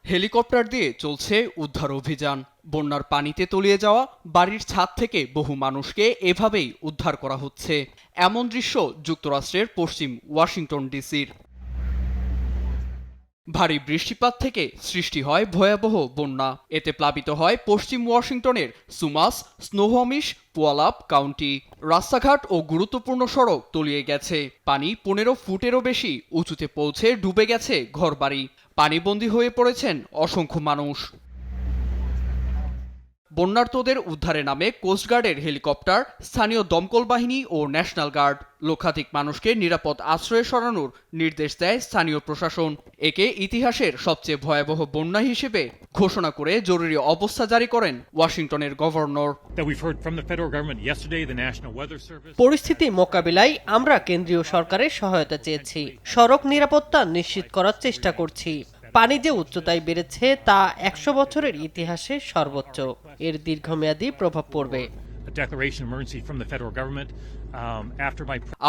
Helicopter দিয়ে চলছে উদ্ধার অভিযান। বন্যার পানিতে তলিয়ে যাওয়া বাড়ির ছাদ থেকে বহু মানুষকে এভাবেই উদ্ধার করা হচ্ছে। এমন দৃশ্য যুক্তরাষ্ট্রের পশ্চিম ওয়াশিংটন ডিসির। ভারী বৃষ্টিপাত থেকে সৃষ্টি হয় ভয়াবহ বন্যা। এতে প্লাবিত হয় পশ্চিম ওয়াশিংটনের সুমাস, স্নোহমিশ, পুয়ালাপ কাউন্টি। রাস্তাঘাট ও গুরুত্বপূর্ণ সড়ক তলিয়ে গেছে। পানি 15 ফুটেরও বেশি উঁচুতে পৌঁছে ডুবে গেছে ঘরবাড়ি। পানিবন্দী হয়ে পড়েছেন অসংখ্য মানুষ। বন্যার্তদের উদ্ধারে নামে কোস্টগার্ডের হেলিকপ্টার, স্থানীয় দমকল বাহিনী ও ন্যাশনাল গার্ড। লক্ষাধিক মানুষকে নিরাপদ আশ্রয়ে সরানোর নির্দেশ দেয় স্থানীয় প্রশাসন। একে ইতিহাসের সবচেয়ে ভয়াবহ বন্যা হিসেবে ঘোষণা করে জরুরি অবস্থা জারি করেন ওয়াশিংটনের গভর্নর। পরিস্থিতি মোকাবিলায় আমরা কেন্দ্রীয় সরকারের সহায়তা চেয়েছি। সড়ক নিরাপত্তা নিশ্চিত করার চেষ্টা করছি। পানি যে উচ্চতায় বেড়েছে তা 100 বছরের ইতিহাসে সর্বোচ্চ। এর দীর্ঘমেয়াদী প্রভাব পড়বে।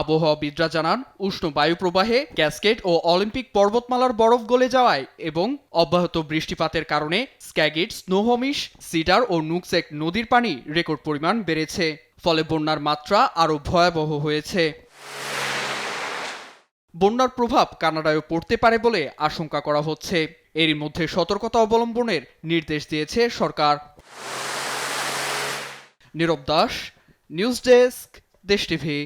আবহাওয়াবিদরা জানান, উষ্ণ বায়ু প্রবাহে ক্যাসকেড ও অলিম্পিক পর্বতমালার বরফ গলে যাওয়ায় এবং অব্যাহত বৃষ্টিপাতের কারণে স্ক্যাগিট, স্নোহমিশ, সিডার ও নুকসেক নদীর পানি রেকর্ড পরিমাণ বেড়েছে। ফলে বন্যার মাত্রা আরও ভয়াবহ হয়েছে। বন্যার প্রভাব কানাডায়ও পড়তে পারে বলে আশঙ্কা করা হচ্ছে। এরই মধ্যে সতর্কতা অবলম্বনের নির্দেশ দিয়েছে সরকার। নীরব দাস, নিউজ ডেস্ক, দেশ টিভি।